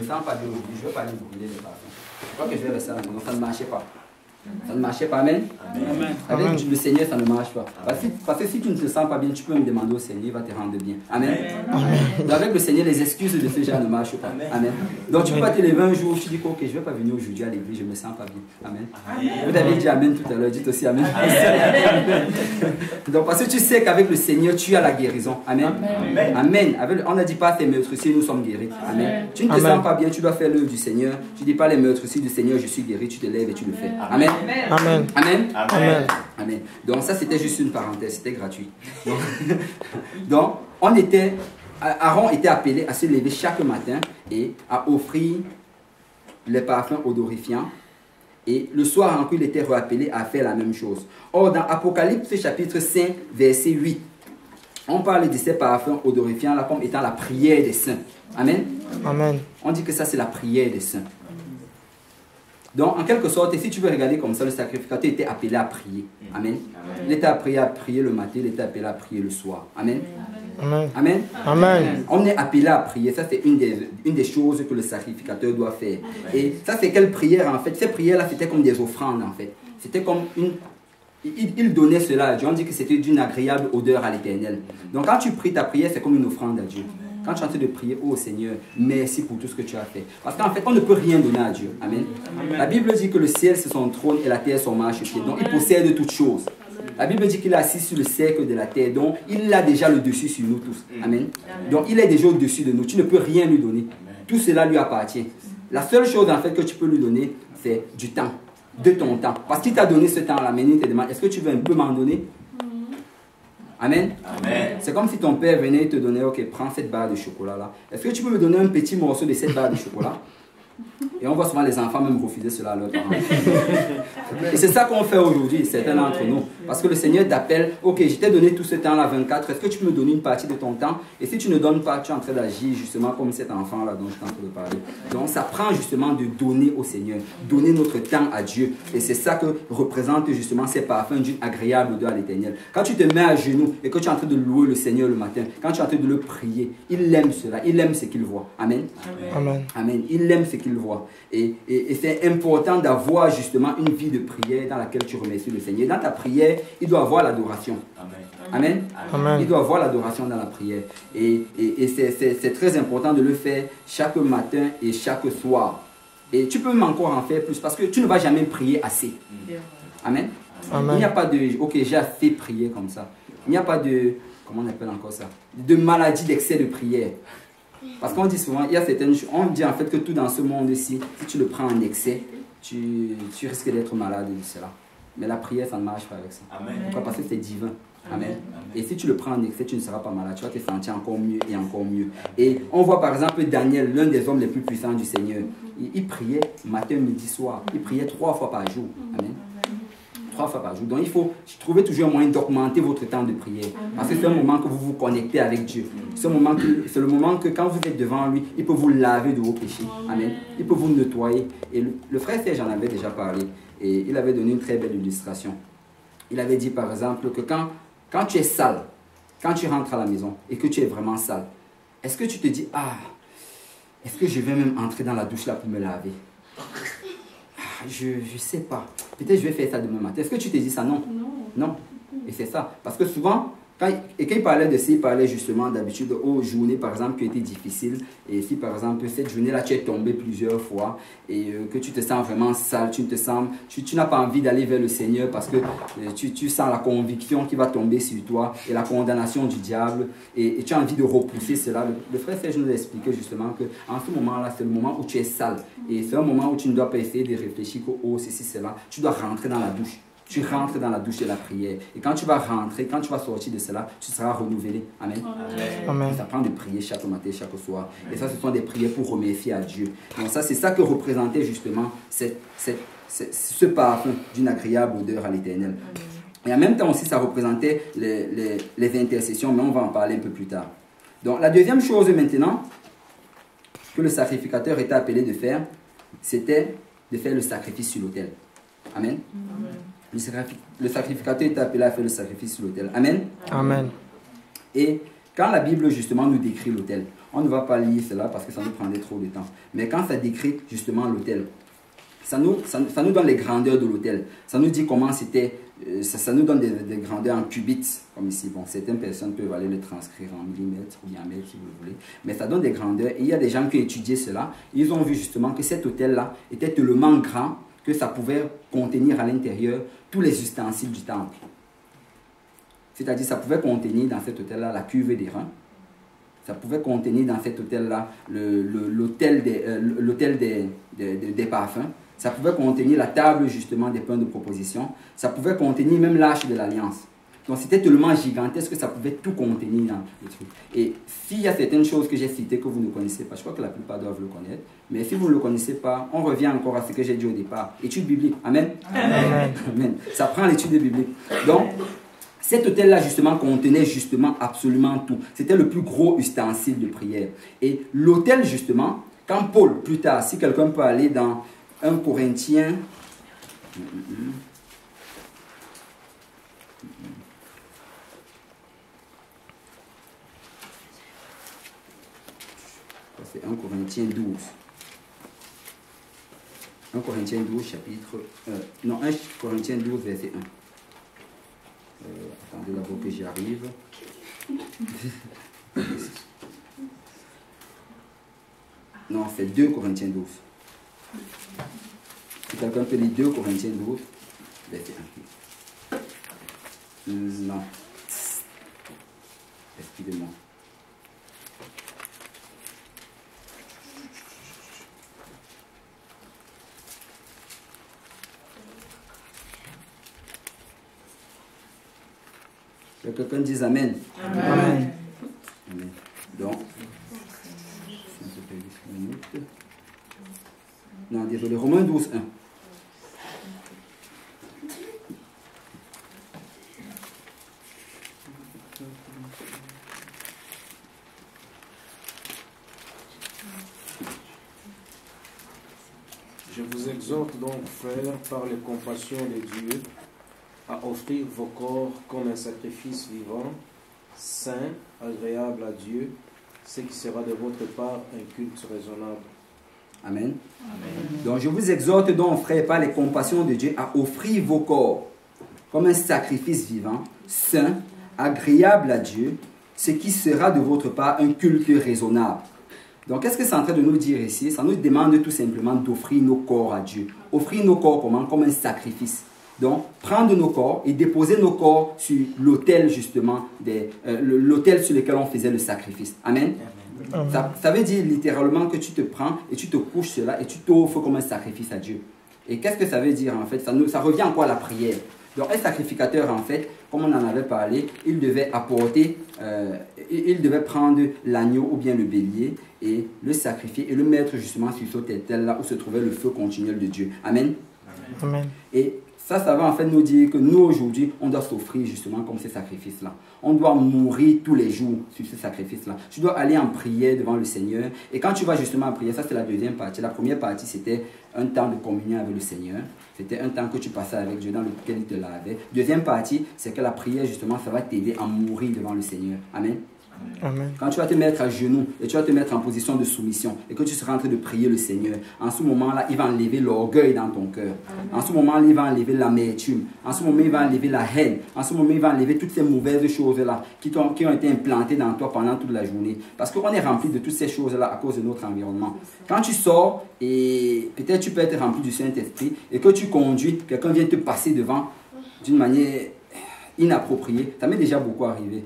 sens pas bien aujourd'hui, je ne veux pas aller brûler les parfums. Je crois que je vais rester à la maison, ça ne marchait pas. Ça ne marchait pas, amen. Amen. Avec le Seigneur, ça ne marche pas. Parce que si tu ne te sens pas bien, tu peux me demander au Seigneur, il va te rendre bien. Amen. Donc avec le Seigneur, les excuses de ce genre ne marchent pas. Amen. Donc tu peux pas te lever un jour, tu dis ok, je ne vais pas venir aujourd'hui à l'église, je ne me sens pas bien. Amen. Vous avez dit amen tout à l'heure, dites aussi amen. Donc parce que tu sais qu'avec le Seigneur, tu as la guérison. Amen. Amen. On a dit pas tes meurtrissures, nous sommes guéris. Amen. Tu ne te sens pas bien, tu dois faire l'œuvre du Seigneur. Tu dis pas les meurtrissures du Seigneur, je suis guéri, tu te lèves et tu le fais. Amen. Amen. Amen. Amen. Amen. Donc ça c'était juste une parenthèse, c'était gratuit. Donc Aaron était appelé à se lever chaque matin et à offrir les parfums odorifiants. Et le soir encore, il était rappelé à faire la même chose. Or, dans Apocalypse chapitre 5, verset 8, on parle de ces parfums odorifiants là comme étant la prière des saints. Amen. Amen. On dit que ça c'est la prière des saints. Donc, en quelque sorte, si tu veux regarder comme ça, le sacrificateur était appelé à prier. Amen. Il était appelé à prier le matin, il était appelé à prier le soir. Amen. Amen. Amen. Amen. On est appelé à prier. Ça, c'est une des choses que le sacrificateur doit faire. Et ça, c'est quelle prière, en fait? Ces prières-là, c'était comme des offrandes, en fait. C'était comme une... Il donnait cela à Dieu. On dit que c'était d'une agréable odeur à l'Éternel. Donc, quand tu pries ta prière, c'est comme une offrande à Dieu. Quand tu es en train de prier, oh Seigneur, merci pour tout ce que tu as fait. Parce qu'en fait, on ne peut rien donner à Dieu. Amen. La Bible dit que le ciel, c'est son trône et la terre, son marchepied. Donc, il possède toutes choses. La Bible dit qu'il est assis sur le cercle de la terre. Donc, il a déjà le dessus sur nous tous. Amen. Donc, il est déjà au-dessus de nous. Tu ne peux rien lui donner. Tout cela lui appartient. La seule chose, en fait, que tu peux lui donner, c'est du temps. De ton temps. Parce qu'il t'a donné ce temps-là. Maintenant, il te demande, est-ce que tu veux un peu m'en donner? Amen. Amen. C'est comme si ton père venait et te donnait, ok, prends cette barre de chocolat là. Est-ce que tu peux me donner un petit morceau de cette barre de chocolat? Et on voit souvent les enfants même refuser cela à leurs parents. Et c'est ça qu'on fait aujourd'hui, certains d'entre nous. Parce que le Seigneur t'appelle, ok, je t'ai donné tout ce temps-là, 24, est-ce que tu peux me donner une partie de ton temps? Et si tu ne donnes pas, tu es en train d'agir justement comme cet enfant-là dont je suis en train de parler. Donc ça prend justement de donner au Seigneur, donner notre temps à Dieu. Et c'est ça que représente justement ces parfums d'une agréable odeur à l'Éternel. Quand tu te mets à genoux et que tu es en train de louer le Seigneur le matin, quand tu es en train de le prier, il aime cela, il aime ce qu'il voit. Amen. Amen. Amen. Il aime ce qu'il voit. Et c'est important d'avoir justement une vie de prière dans laquelle tu remercies le Seigneur. Dans ta prière, il doit avoir l'adoration. Amen. Amen. Il doit avoir l'adoration dans la prière. Et c'est très important de le faire chaque matin et chaque soir. Et tu peux même encore en faire plus parce que tu ne vas jamais prier assez. Amen. Amen. Il n'y a pas de, ok, j'ai assez prié comme ça. Il n'y a pas de, comment on appelle encore ça? De maladie d'excès de prière. Parce qu'on dit souvent, il y a certaines choses, on dit en fait que tout dans ce monde-ci, si tu le prends en excès, tu risques d'être malade de cela. Mais la prière, ça ne marche pas avec ça. Amen. Pourquoi? Parce que c'est divin. Amen. Amen. Et si tu le prends en excès, tu ne seras pas malade. Tu vas te sentir encore mieux et encore mieux. Et on voit par exemple Daniel, l'un des hommes les plus puissants du Seigneur. Il priait matin, midi, soir. Il priait 3 fois par jour. Amen. 3 fois par jour. Donc il faut trouver toujours un moyen d'augmenter votre temps de prière. Parce que c'est un moment que vous vous connectez avec Dieu. C'est le moment que quand vous êtes devant lui, il peut vous laver de vos péchés. Amen. Il peut vous nettoyer. Et le frère Serge en avait déjà parlé. Et il avait donné une très belle illustration. Il avait dit par exemple que quand tu es sale, quand tu rentres à la maison et que tu es vraiment sale, est-ce que tu te dis, ah, est-ce que je vais même entrer dans la douche là pour me laver? Je ne sais pas. Peut-être je vais faire ça demain matin. Est-ce que tu te dis ça? Non. Non. Et c'est ça. Parce que souvent, quand il parlait de ça, il parlait justement d'habitude aux journées, par exemple, qui étaient difficiles. Et si, par exemple, cette journée-là, tu es tombé plusieurs fois et que tu te sens vraiment sale, tu n'as pas envie d'aller vers le Seigneur parce que tu sens la conviction qui va tomber sur toi et la condamnation du diable et tu as envie de repousser cela. Le frère Serge nous a expliqué justement qu'en ce moment-là, c'est le moment où tu es sale. Et c'est un moment où tu ne dois pas essayer de réfléchir que, oh, ceci, cela. Tu dois rentrer dans la douche. Tu rentres dans la douche de la prière. Et quand tu vas rentrer, quand tu vas sortir de cela, tu seras renouvelé. Amen. Amen. Ça prend de prier chaque matin, chaque soir. Et ça, ce sont des prières pour remercier à Dieu. Donc ça, c'est ça que représentait justement ce parfum d'une agréable odeur à l'Éternel. Et en même temps aussi, ça représentait les intercessions, mais on va en parler un peu plus tard. Donc la deuxième chose maintenant que le sacrificateur était appelé de faire, c'était de faire le sacrifice sur l'autel. Amen. Amen. Le sacrificateur est appelé à faire le sacrifice sur l'autel. Amen. Amen. Et quand la Bible justement nous décrit l'autel, On ne va pas lire cela parce que ça nous prendrait trop de temps. Mais quand ça décrit justement l'autel, ça nous donne les grandeurs de l'autel. Ça nous dit comment c'était, ça nous donne des grandeurs en cubits, comme ici. Bon, certaines personnes peuvent aller le transcrire en millimètres ou bien en mètres si vous voulez. Mais ça donne des grandeurs. Et il y a des gens qui ont étudié cela. Ils ont vu justement que cet autel-là était tellement grand que ça pouvait contenir à l'intérieur tous les ustensiles du temple. C'est-à-dire ça pouvait contenir dans cet autel-là la cuve des reins. Ça pouvait contenir dans cet autel-là l'autel des parfums. Ça pouvait contenir la table justement des pains de proposition. Ça pouvait contenir même l'arche de l'alliance. Donc c'était tellement gigantesque que ça pouvait tout contenir dans le truc. Et s'il y a certaines choses que j'ai citées que vous ne connaissez pas, je crois que la plupart doivent le connaître. Mais si vous ne le connaissez pas, on revient encore à ce que j'ai dit au départ. Étude biblique. Amen. Amen. Amen. Ça prend l'étude biblique. Donc, cet autel-là, justement, contenait justement absolument tout. C'était le plus gros ustensile de prière. Et l'autel, justement, quand Paul, plus tard, si quelqu'un peut aller dans 1 Corinthiens, c'est 1 Corinthiens 12. 1 Corinthiens 12, chapitre... non, 1 Corinthiens 12, verset 1. Attendez d'abord que j'y arrive. Non, c'est 2 Corinthiens 12. Si quelqu'un peut lire 2 Corinthiens 12, verset 1. Non. Excusez-moi. Que quelqu'un dise Amen. Amen. Amen. Amen. Donc, non, désolé, Romains 12, 1. Je vous exhorte donc, frères, par les compassions de Dieu, à offrir vos corps comme un sacrifice vivant, saint, agréable à Dieu, ce qui sera de votre part un culte raisonnable. Amen. Amen. Donc je vous exhorte donc, frères, par les compassions de Dieu, à offrir vos corps comme un sacrifice vivant, saint, agréable à Dieu, ce qui sera de votre part un culte raisonnable. Donc qu'est-ce que c'est en train de nous dire ici? Ça nous demande tout simplement d'offrir nos corps à Dieu. Offrir nos corps comment? Comme un sacrifice. Donc, prendre nos corps et déposer nos corps sur l'autel, justement, l'autel sur lequel on faisait le sacrifice. Amen. Amen. Ça veut dire littéralement que tu te prends et tu te couches cela et tu t'offres comme un sacrifice à Dieu. Et qu'est-ce que ça veut dire en fait? Ça revient encore à la prière. Donc, un sacrificateur, en fait, comme on en avait parlé, il devait apporter, il devait prendre l'agneau ou bien le bélier et le sacrifier et le mettre justement sur cet autel-là où se trouvait le feu continuel de Dieu. Amen. Amen. Et ça va en fait nous dire que nous aujourd'hui, on doit s'offrir justement comme ces sacrifices-là. On doit mourir tous les jours sur ce sacrifice-là. Tu dois aller en prière devant le Seigneur. Et quand tu vas justement en prière, ça c'est la deuxième partie. La première partie, c'était un temps de communion avec le Seigneur. C'était un temps que tu passais avec Dieu dans lequel il te lavait. Deuxième partie, c'est que la prière justement, ça va t'aider à mourir devant le Seigneur. Amen. Amen. Quand tu vas te mettre à genoux et tu vas te mettre en position de soumission et que tu seras en train de prier le Seigneur, en ce moment-là, il va enlever l'orgueil dans ton cœur. En ce moment-là, il va enlever l'amertume. En ce moment, il va enlever la haine. En ce moment, il va enlever toutes ces mauvaises choses-là qui ont été implantées dans toi pendant toute la journée. Parce qu'on est rempli de toutes ces choses-là à cause de notre environnement. Quand tu sors et peut-être tu peux être rempli du Saint-Esprit et que tu conduis, quelqu'un vient te passer devant d'une manière inappropriée, ça m'est déjà beaucoup arrivé.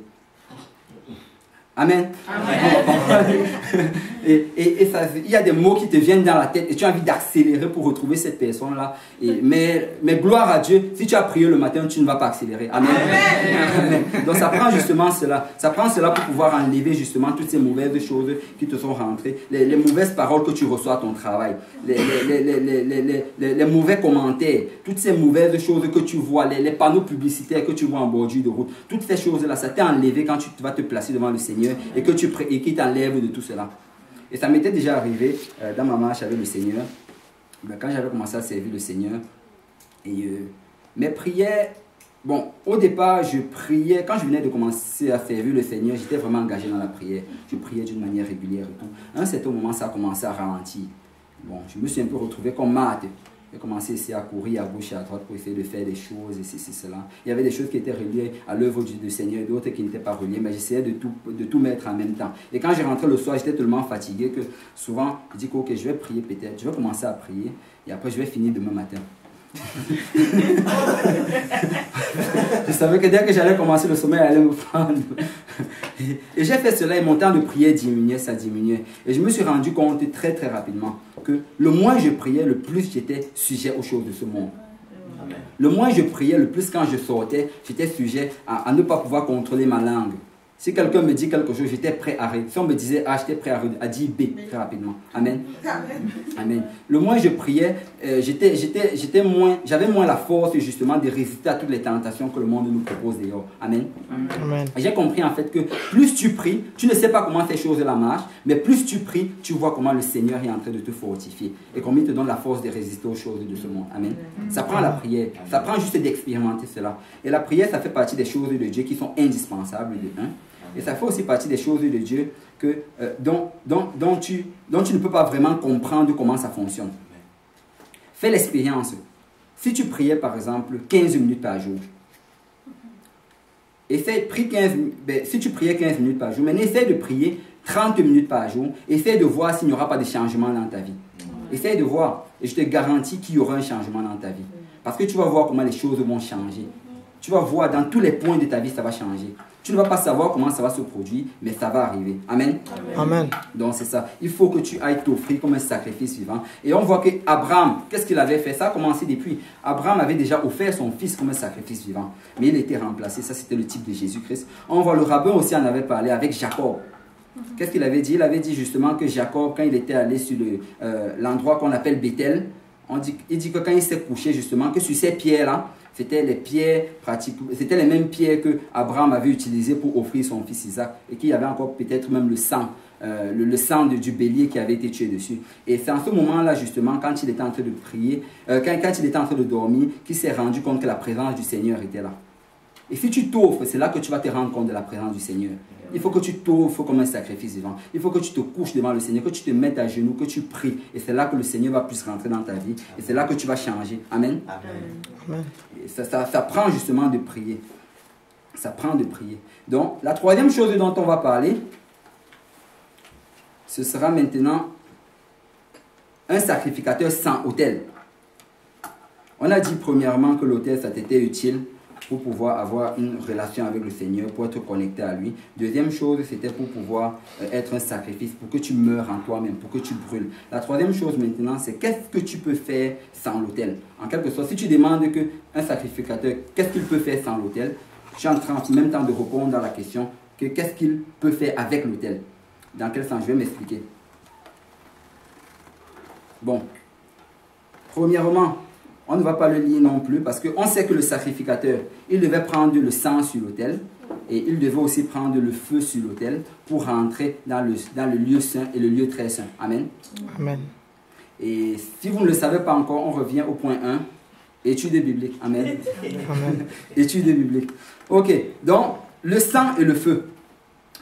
Amen. Amen. Et ça, il y a des mots qui te viennent dans la tête et tu as envie d'accélérer pour retrouver cette personne-là. Mais gloire à Dieu, si tu as prié le matin, tu ne vas pas accélérer. Amen. Amen. Donc ça prend justement cela. Ça prend cela pour pouvoir enlever justement toutes ces mauvaises choses qui te sont rentrées. Les mauvaises paroles que tu reçois à ton travail. Les mauvais commentaires. Toutes ces mauvaises choses que tu vois. Les panneaux publicitaires que tu vois en bordure de route. Toutes ces choses-là, ça t'est enlevé quand tu vas te placer devant le Seigneur et que et qu'il t'enlève de tout cela. Et ça m'était déjà arrivé dans ma marche avec le Seigneur, quand j'avais commencé à servir le Seigneur. Et mes prières Bon, au départ, je priais. Quand je venais de commencer à servir le Seigneur, j'étais vraiment engagé dans la prière. Je priais d'une manière régulière et tout. À un certain moment, ça a commencé à ralentir. Bon, je me suis un peu retrouvé comme Marthe. J'ai commencé ici à courir à gauche et à droite pour essayer de faire des choses, et c'est cela. Il y avait des choses qui étaient reliées à l'œuvre du Seigneur, d'autres qui n'étaient pas reliées, mais j'essayais de tout mettre en même temps. Et quand j'ai rentré le soir, j'étais tellement fatigué que souvent, je dis ok, je vais prier peut-être, je vais commencer à prier, et après je vais finir demain matin. Je savais que dès que j'allais commencer, le sommeil allait me prendre. Et j'ai fait cela et mon temps de prière diminuait, ça diminuait. Et je me suis rendu compte très très rapidement que le moins je priais, le plus j'étais sujet aux choses de ce monde. Le moins je priais, le plus quand je sortais, j'étais sujet à ne pas pouvoir contrôler ma langue. Si quelqu'un me dit quelque chose, j'étais prêt à rire. Si on me disait A, j'étais prêt à dire B très rapidement. Amen. Amen. Le moins je priais, j'avais moins la force justement de résister à toutes les tentations que le monde nous propose d'ailleurs. Amen. Amen. J'ai compris en fait que plus tu pries, tu ne sais pas comment ces choses-là marchent, mais plus tu pries, tu vois comment le Seigneur est en train de te fortifier et comment il te donne la force de résister aux choses de ce monde. Amen. Ça prend la prière, ça prend juste d'expérimenter cela. Et la prière, ça fait partie des choses de Dieu qui sont indispensables de un. Et ça fait aussi partie des choses de Dieu dont tu ne peux pas vraiment comprendre comment ça fonctionne. Fais l'expérience. Si tu priais par exemple 15 minutes par jour, si tu priais 15 minutes par jour, mais essaie de prier 30 minutes par jour, essaie de voir s'il n'y aura pas de changement dans ta vie. Essaie de voir, et je te garantis qu'il y aura un changement dans ta vie. Parce que tu vas voir comment les choses vont changer. Tu vas voir dans tous les points de ta vie, ça va changer. Tu ne vas pas savoir comment ça va se produire, mais ça va arriver. Amen. Amen. Donc c'est ça. Il faut que tu ailles t'offrir comme un sacrifice vivant. Et on voit qu'Abraham, qu'est-ce qu'il avait fait? Ça a commencé depuis. Abraham avait déjà offert son fils comme un sacrifice vivant. Mais il était remplacé. Ça, c'était le type de Jésus-Christ. On voit le rabbin aussi en avait parlé avec Jacob. Qu'est-ce qu'il avait dit? Il avait dit justement que Jacob, quand il était allé sur l'endroit qu'on appelle Bethel, il dit que quand il s'est couché justement, que sur ces pierres-là, c'était les pierres pratiques, c'était les mêmes pierres que Abraham avait utilisées pour offrir son fils Isaac, et qu'il y avait encore peut-être même le sang, le sang du bélier qui avait été tué dessus. Et c'est en ce moment-là justement, quand il était en train de prier, quand il était en train de dormir, qu'il s'est rendu compte que la présence du Seigneur était là. Et si tu t'offres, c'est là que tu vas te rendre compte de la présence du Seigneur. Il faut que tu t'offres comme un sacrifice vivant. Il faut que tu te couches devant le Seigneur, que tu te mettes à genoux, que tu pries. Et c'est là que le Seigneur va plus rentrer dans ta vie. Et c'est là que tu vas changer. Amen. Amen. Et ça prend justement de prier. Ça prend de prier. Donc, la troisième chose dont on va parler, ce sera maintenant un sacrificateur sans autel. On a dit premièrement que l'autel, ça t'était utile pour pouvoir avoir une relation avec le Seigneur, pour être connecté à lui. Deuxième chose, c'était pour pouvoir être un sacrifice, pour que tu meurs en toi-même, pour que tu brûles. La troisième chose maintenant, c'est qu'est-ce que tu peux faire sans l'autel? En quelque sorte, si tu demandes qu'un sacrificateur, qu'est-ce qu'il peut faire sans l'autel? Je suis en train en même temps de répondre à la question que qu'est-ce qu'il peut faire avec l'autel? Dans quel sens? Je vais m'expliquer. Bon, premièrement, on ne va pas le lier non plus parce qu'on sait que le sacrificateur, il devait prendre le sang sur l'autel et il devait aussi prendre le feu sur l'autel pour rentrer dans le lieu saint et le lieu très saint. Amen. Amen. Et si vous ne le savez pas encore, on revient au point 1, étude biblique. Amen. Amen. Étude biblique. Ok, donc le sang et le feu.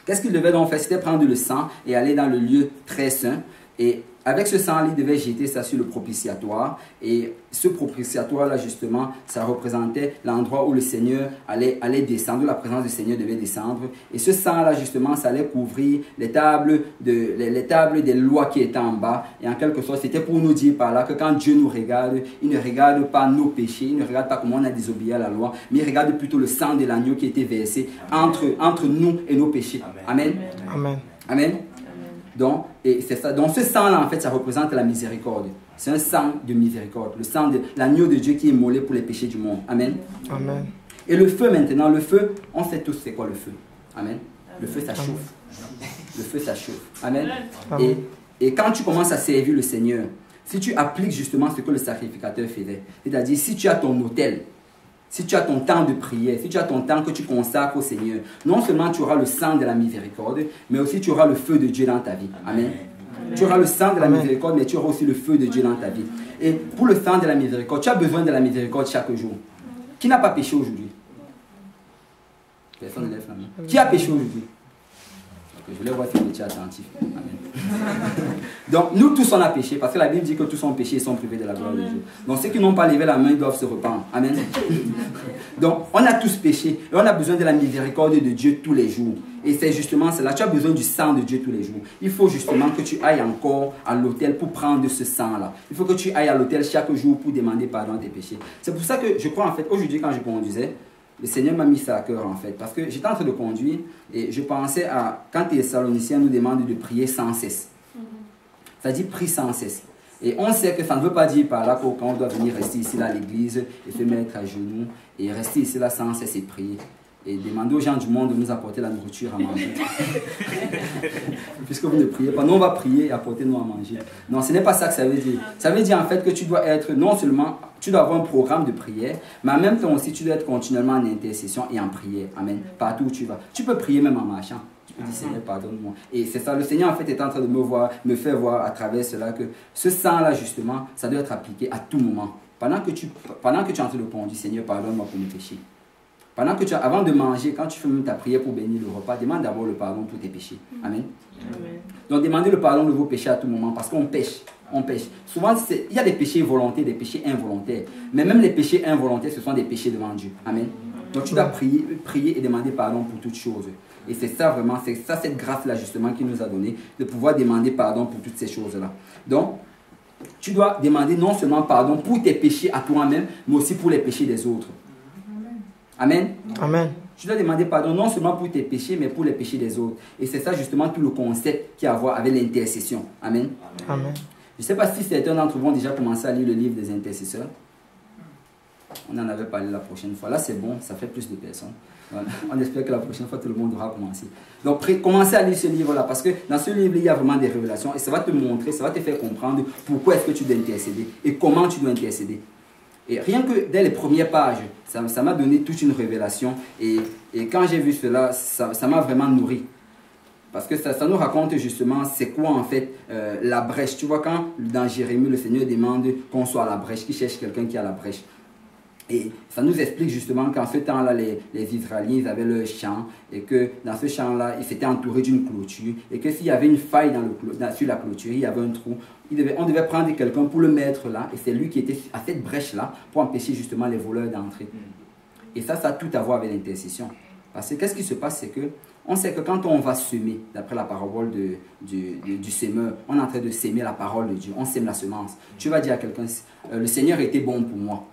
Qu'est-ce qu'il devait donc faire? C'était prendre le sang et aller dans le lieu très saint. Et avec ce sang, il devait jeter ça sur le propitiatoire. Et ce propitiatoire-là, justement, ça représentait l'endroit où le Seigneur allait descendre, où la présence du Seigneur devait descendre. Et ce sang-là, justement, ça allait couvrir les tables des lois qui étaient en bas. Et en quelque sorte, c'était pour nous dire par là que quand Dieu nous regarde, il ne regarde pas nos péchés, il ne regarde pas comment on a désobéi à la loi, mais il regarde plutôt le sang de l'agneau qui était versé entre nous et nos péchés. Amen. Amen. Amen. Donc, et c'est ça. Donc ce sang-là, en fait, ça représente la miséricorde. C'est un sang de miséricorde. Le sang de l'agneau de Dieu qui est immolé pour les péchés du monde. Amen. Amen. Et le feu maintenant, le feu, on sait tous c'est quoi le feu. Amen. Le feu, ça chauffe. Le feu, ça chauffe. Amen. Amen. Et quand tu commences à servir le Seigneur, si tu appliques justement ce que le sacrificateur faisait, c'est-à-dire si tu as ton autel, si tu as ton temps de prière, si tu as ton temps que tu consacres au Seigneur, non seulement tu auras le sang de la miséricorde, mais aussi tu auras le feu de Dieu dans ta vie. Amen. Amen. Tu auras le sang de la miséricorde, mais tu auras aussi le feu de Dieu dans ta vie. Et pour le sang de la miséricorde, tu as besoin de la miséricorde chaque jour. Qui n'a pas péché aujourd'hui? Personne ne lève la main. Qui a péché aujourd'hui? Je voulais voir si vous étiez attentif. Amen. Donc, nous tous on a péché, parce que la Bible dit que tous ont péché et sont privés de la gloire de Dieu. Donc, ceux qui n'ont pas levé la main, ils doivent se repenttre. Amen. Donc, on a tous péché et on a besoin de la miséricorde de Dieu tous les jours. Et c'est justement cela. Tu as besoin du sang de Dieu tous les jours. Il faut justement que tu ailles encore à l'autel pour prendre ce sang-là. Il faut que tu ailles à l'autel chaque jour pour demander pardon à tes péchés. C'est pour ça que je crois en fait, aujourd'hui quand je conduisais, le Seigneur m'a mis ça à cœur en fait, parce que j'étais en train de conduire et je pensais à quand les Thessaloniciens nous demandent de prier sans cesse. Ça dit prie sans cesse. Et on sait que ça ne veut pas dire par là que quand on doit venir rester ici là à l'église et se mettre à genoux et rester ici là sans cesse et prier. Et demander aux gens du monde de nous apporter la nourriture à manger. Puisque vous ne priez pas, nous on va prier et apporter-nous à manger. Non, ce n'est pas ça que ça veut dire. Ça veut dire en fait que tu dois être, non seulement, tu dois avoir un programme de prière, mais en même temps aussi tu dois être continuellement en intercession et en prière. Amen. Partout où tu vas. Tu peux prier même en marchant. Tu peux dire Seigneur, pardonne-moi. Et c'est ça, le Seigneur en fait est en train de me faire voir à travers cela que ce sang-là justement, ça doit être appliqué à tout moment. Pendant que tu es en train de conduire, Seigneur, pardonne-moi pour mes péchés. Avant de manger, quand tu fais même ta prière pour bénir le repas, demande d'abord le pardon pour tes péchés. Amen. Amen. Donc demandez le pardon de vos péchés à tout moment parce qu'on pêche. On pêche. Souvent, il y a des péchés volontaires, des péchés involontaires. Mais même les péchés involontaires, ce sont des péchés devant Dieu. Amen. Donc tu dois prier et demander pardon pour toutes choses. Et c'est ça vraiment, c'est ça cette grâce-là justement qui nous a donné de pouvoir demander pardon pour toutes ces choses-là. Donc, tu dois demander non seulement pardon pour tes péchés à toi-même, mais aussi pour les péchés des autres. Amen. Amen. Tu dois demander pardon non seulement pour tes péchés, mais pour les péchés des autres. Et c'est ça justement tout le concept qui a à voir avec l'intercession. Amen. Amen. Je ne sais pas si certains d'entre vous ont déjà commencé à lire le livre des intercesseurs. On en avait parlé la prochaine fois. Là, c'est bon, ça fait plus de personnes. Voilà. On espère que la prochaine fois, tout le monde aura commencé. Donc, commencez à lire ce livre-là, parce que dans ce livre, il y a vraiment des révélations et ça va te montrer, ça va te faire comprendre pourquoi est-ce que tu dois intercéder et comment tu dois intercéder. Et rien que dès les premières pages, ça m'a donné toute une révélation. Et quand j'ai vu cela, ça m'a vraiment nourri. Parce que ça nous raconte justement c'est quoi en fait la brèche. Tu vois, quand dans Jérémie, le Seigneur demande qu'on soit à la brèche, qu'il cherche quelqu'un qui est à la brèche. Et ça nous explique justement qu'en ce temps-là, les Israéliens, ils avaient leur champ et que dans ce champ-là, ils s'étaient entourés d'une clôture et que s'il y avait une faille sur la clôture, il y avait un trou, on devait prendre quelqu'un pour le mettre là et c'est lui qui était à cette brèche-là pour empêcher justement les voleurs d'entrer. Et ça a tout à voir avec l'intercession. Parce que qu'est-ce qui se passe, c'est que on sait que quand on va semer, d'après la parabole du semeur, on est en train de semer la parole de Dieu, on sème la semence. Tu vas dire à quelqu'un, le Seigneur était bon pour moi.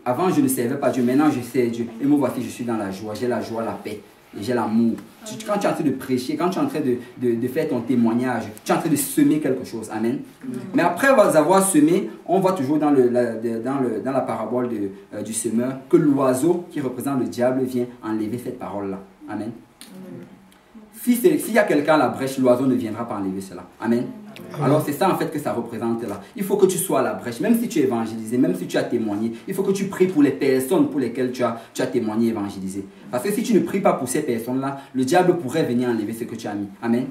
Avant, je ne servais pas Dieu, maintenant je sers Dieu. Et moi, voici, je suis dans la joie, j'ai la joie, la paix, et j'ai l'amour. Quand tu es en train de prêcher, quand tu es en train de faire ton témoignage, tu es en train de semer quelque chose. Amen. Mais après avoir semé, on voit toujours dans la parabole du semeur que l'oiseau qui représente le diable vient enlever cette parole-là. Amen. S'il y a quelqu'un à la brèche, l'oiseau ne viendra pas enlever cela. Amen. Alors c'est ça en fait que ça représente là. Il faut que tu sois à la brèche, même si tu es évangélisé, même si tu as témoigné. Il faut que tu pries pour les personnes pour lesquelles tu as témoigné, évangélisé. Parce que si tu ne pries pas pour ces personnes-là, le diable pourrait venir enlever ce que tu as mis. Amen.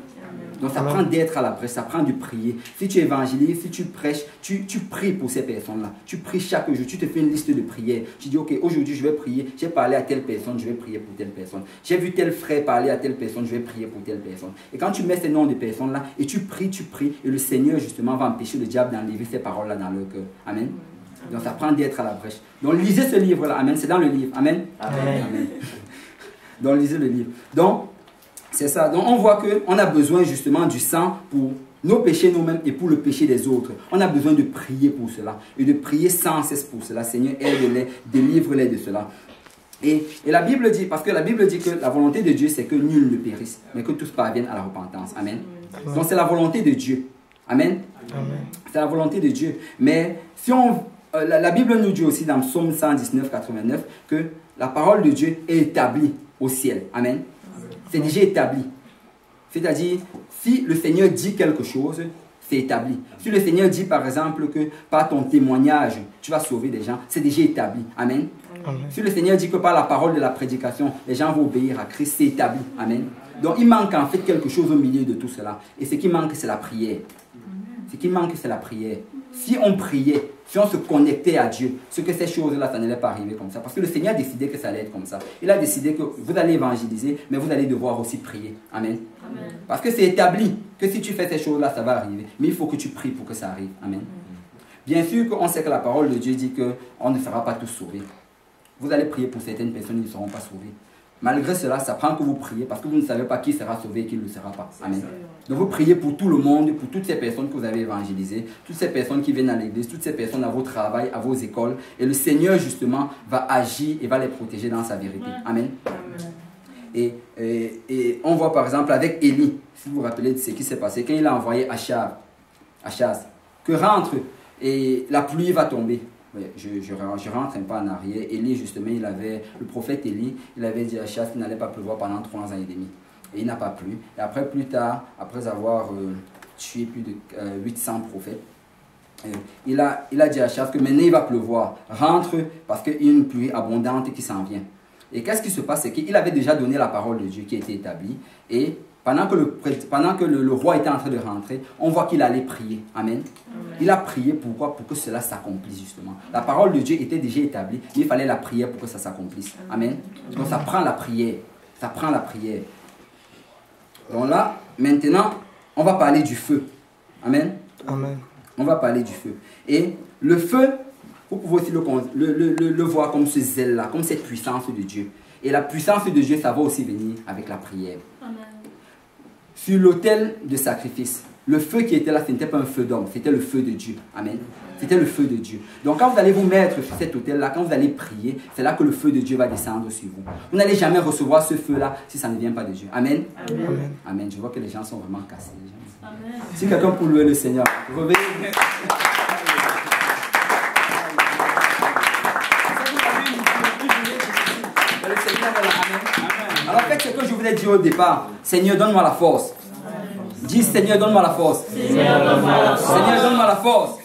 Donc ça prend d'être à la brèche, ça prend de prier. Si tu évangélises, si tu prêches, tu pries pour ces personnes-là. Tu pries chaque jour, tu te fais une liste de prières. Tu dis, ok, aujourd'hui je vais prier, j'ai parlé à telle personne, je vais prier pour telle personne. J'ai vu tel frère parler à telle personne, je vais prier pour telle personne. Et quand tu mets ces noms de personnes-là, et tu pries, et le Seigneur justement va empêcher le diable d'enlever ces paroles-là dans leur cœur. Amen. Donc ça prend d'être à la brèche. Donc lisez ce livre-là, amen, c'est dans le livre. Amen. Amen. Amen. Donc lisez le livre. Donc, c'est ça. Donc on voit qu'on a besoin justement du sang pour nos péchés nous-mêmes et pour le péché des autres. On a besoin de prier pour cela et de prier sans cesse pour cela. Seigneur, aide-les, délivre-les de cela. Et la Bible dit, parce que la Bible dit que la volonté de Dieu, c'est que nul ne périsse, mais que tous parviennent à la repentance. Amen. Donc c'est la volonté de Dieu. Amen. C'est la volonté de Dieu. Mais si la Bible nous dit aussi dans Psaume 119, 89, que la parole de Dieu est établie au ciel. Amen. C'est déjà établi. C'est-à-dire, si le Seigneur dit quelque chose, c'est établi. Si le Seigneur dit par exemple que par ton témoignage, tu vas sauver des gens, c'est déjà établi. Amen. Amen. Si le Seigneur dit que par la parole de la prédication, les gens vont obéir à Christ, c'est établi. Amen. Donc il manque en fait quelque chose au milieu de tout cela. Et ce qui manque, c'est la prière. Ce qui manque, c'est la prière. Si on priait, si on se connectait à Dieu, ce que ces choses-là, ça n'allait pas arriver comme ça. Parce que le Seigneur a décidé que ça allait être comme ça. Il a décidé que vous allez évangéliser, mais vous allez devoir aussi prier. Amen. Amen. Parce que c'est établi que si tu fais ces choses-là, ça va arriver. Mais il faut que tu pries pour que ça arrive. Amen. Bien sûr qu'on sait que la parole de Dieu dit qu'on ne sera pas tous sauvés. Vous allez prier pour certaines personnes, ils ne seront pas sauvées. Malgré cela, ça prend que vous priez parce que vous ne savez pas qui sera sauvé et qui ne le sera pas. Amen. Donc vous priez pour tout le monde, pour toutes ces personnes que vous avez évangélisées, toutes ces personnes qui viennent à l'église, toutes ces personnes à vos travail, à vos écoles. Et le Seigneur, justement, va agir et va les protéger dans sa vérité. Amen. Et on voit par exemple avec Élie, si vous vous rappelez de ce qui s'est passé, quand il a envoyé Achaz, que rentre et la pluie va tomber. Oui, je rentre un peu en arrière. Élie, justement, le prophète Élie, il avait dit à Achaz qu'il n'allait pas pleuvoir pendant 3 ans et demi. Et il n'a pas plu. Et après, plus tard, après avoir tué plus de 800 prophètes, il a dit à Achaz que maintenant il va pleuvoir. Rentre parce qu'il y a une pluie abondante qui s'en vient. Et qu'est-ce qui se passe? C'est qu'il avait déjà donné la parole de Dieu qui était établie. Et pendant que le roi était en train de rentrer, on voit qu'il allait prier. Amen. Il a prié pourquoi? Pour que cela s'accomplisse justement. La parole de Dieu était déjà établie, mais il fallait la prière pour que ça s'accomplisse. Amen. Donc ça prend la prière. Ça prend la prière. Donc là, maintenant, on va parler du feu. Amen. Amen. On va parler du feu. Et le feu, vous pouvez aussi le voir comme ce zèle-là, comme cette puissance de Dieu. Et la puissance de Dieu, ça va aussi venir avec la prière. Amen. Sur l'autel de sacrifice, le feu qui était là, ce n'était pas un feu d'homme, c'était le feu de Dieu. Amen. C'était le feu de Dieu. Donc quand vous allez vous mettre sur cet autel-là, quand vous allez prier, c'est là que le feu de Dieu va descendre sur vous. Vous n'allez jamais recevoir ce feu-là si ça ne vient pas de Dieu. Amen. Amen. Amen. Je vois que les gens sont vraiment cassés. Amen. Si quelqu'un peut louer le Seigneur, revenez. Alors faites ce que je vous ai dit au départ. Seigneur, donne-moi la force. Dis Seigneur, donne-moi la force. Seigneur, donne-moi la force.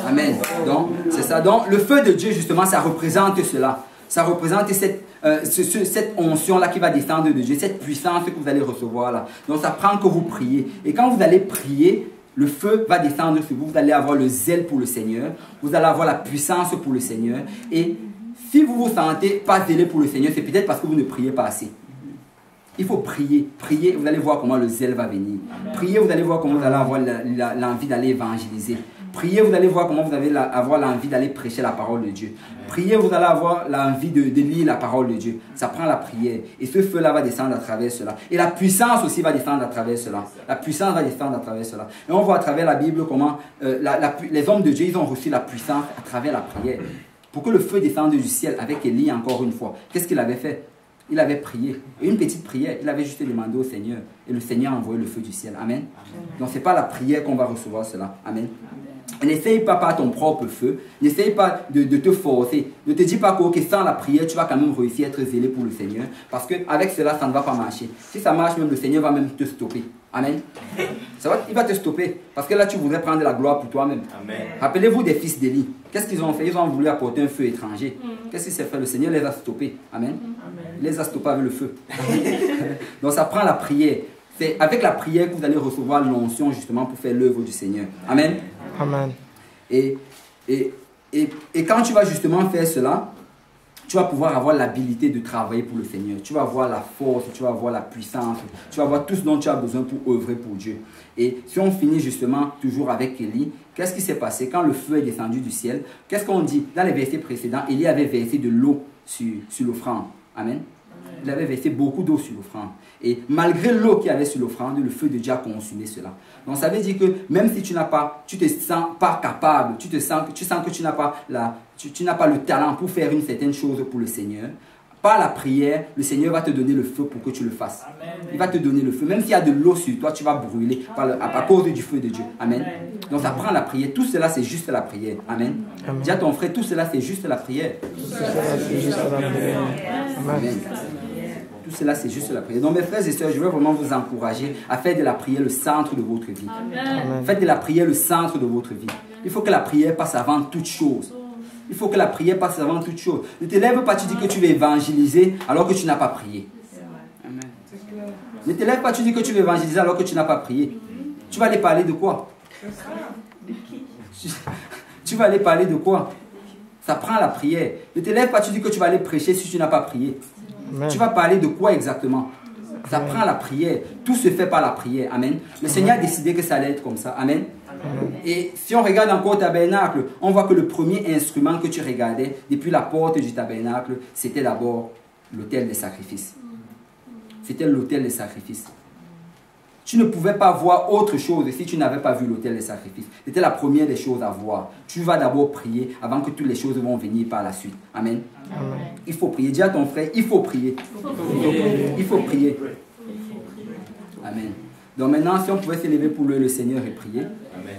Amen. Donc, c'est ça. Donc, le feu de Dieu, justement, ça représente cela. Ça représente cette onction-là qui va descendre de Dieu, cette puissance que vous allez recevoir là. Donc, ça prend que vous priez. Et quand vous allez prier, le feu va descendre sur vous. Vous allez avoir le zèle pour le Seigneur. Vous allez avoir la puissance pour le Seigneur. Et si vous vous sentez pas zélé pour le Seigneur, c'est peut-être parce que vous ne priez pas assez. Il faut prier. Prier, vous allez voir comment le zèle va venir. Priez, vous allez voir comment vous allez avoir l'envie d'aller évangéliser. Priez, vous allez voir comment vous allez avoir l'envie d'aller prêcher la parole de Dieu. Priez, vous allez avoir l'envie de lire la parole de Dieu. Ça prend la prière. Et ce feu-là va descendre à travers cela. Et la puissance aussi va descendre à travers cela. La puissance va descendre à travers cela. Et on voit à travers la Bible comment les hommes de Dieu, ils ont reçu la puissance à travers la prière. Pour que le feu descende du ciel avec Élie encore une fois. Qu'est-ce qu'il avait fait? Il avait prié. Et une petite prière, il avait juste demandé au Seigneur. Et le Seigneur a envoyé le feu du ciel. Amen. Donc ce n'est pas la prière qu'on va recevoir cela. Amen. N'essaye pas par ton propre feu. N'essaye pas de te forcer. Ne te dis pas que sans la prière, tu vas quand même réussir à être zélé pour le Seigneur. Parce qu'avec cela, ça ne va pas marcher. Si ça marche, même le Seigneur va même te stopper. Amen. Il va te stopper. Parce que là, tu voudrais prendre la gloire pour toi-même. Rappelez-vous des fils d'Élie. Qu'est-ce qu'ils ont fait? Ils ont voulu apporter un feu étranger. Qu'est-ce qu'il s'est fait? Le Seigneur les a stoppés. Amen. Il les a stoppés avec le feu. Donc ça prend la prière. C'est avec la prière que vous allez recevoir l'onction justement pour faire l'œuvre du Seigneur. Amen. Amen. Et quand tu vas justement faire cela, tu vas pouvoir avoir l'habilité de travailler pour le Seigneur. Tu vas avoir la force, tu vas avoir la puissance, tu vas avoir tout ce dont tu as besoin pour œuvrer pour Dieu. Et si on finit justement toujours avec Élie, qu'est-ce qui s'est passé quand le feu est descendu du ciel? Qu'est-ce qu'on dit? Dans les versets précédents, Élie avait versé de l'eau sur l'offrande. Amen. Il avait versé beaucoup d'eau sur l'offrande. Et malgré l'eau qu'il y avait sur l'offrande, le feu de Dieu a consumé cela. Donc ça veut dire que même si tu te sens pas capable, tu sens que tu n'as pas le talent pour faire une certaine chose pour le Seigneur, par la prière, le Seigneur va te donner le feu pour que tu le fasses. Amen. Il va te donner le feu. Même s'il y a de l'eau sur toi, tu vas brûler à cause du feu de Dieu. Amen. Donc ça prend la prière. Tout cela, c'est juste la prière. Amen. Dis à ton frère, tout cela, c'est juste la prière. Tout cela, c'est juste la prière. Amen. Tout cela, c'est juste la prière. Donc mes frères et sœurs, je veux vraiment vous encourager à faire de la prière le centre de votre vie. Amen. Faites de la prière le centre de votre vie. Il faut que la prière passe avant toute chose. Il faut que la prière passe avant toute chose. Ne te lève pas, tu dis que tu veux évangéliser alors que tu n'as pas prié. Amen. Ne te lève pas, tu dis que tu veux évangéliser alors que tu n'as pas prié. Tu vas aller parler de quoi? Tu vas aller parler de quoi? Ça prend la prière. Ne te lève pas, tu dis que tu vas aller prêcher si tu n'as pas prié. Amen. Tu vas parler de quoi exactement? Ça prend la prière. Tout se fait par la prière. Amen. Le Seigneur a décidé que ça allait être comme ça. Amen. Amen. Et si on regarde encore au tabernacle, on voit que le premier instrument que tu regardais depuis la porte du tabernacle, c'était d'abord l'autel des sacrifices. C'était l'autel des sacrifices. Tu ne pouvais pas voir autre chose si tu n'avais pas vu l'autel des sacrifices. C'était la première des choses à voir. Tu vas d'abord prier avant que toutes les choses vont venir par la suite. Amen. Amen. Il faut prier. Dis à ton frère, il faut prier. Il faut prier. Amen. Donc maintenant, si on pouvait s'élever pour le Seigneur et prier. Amen.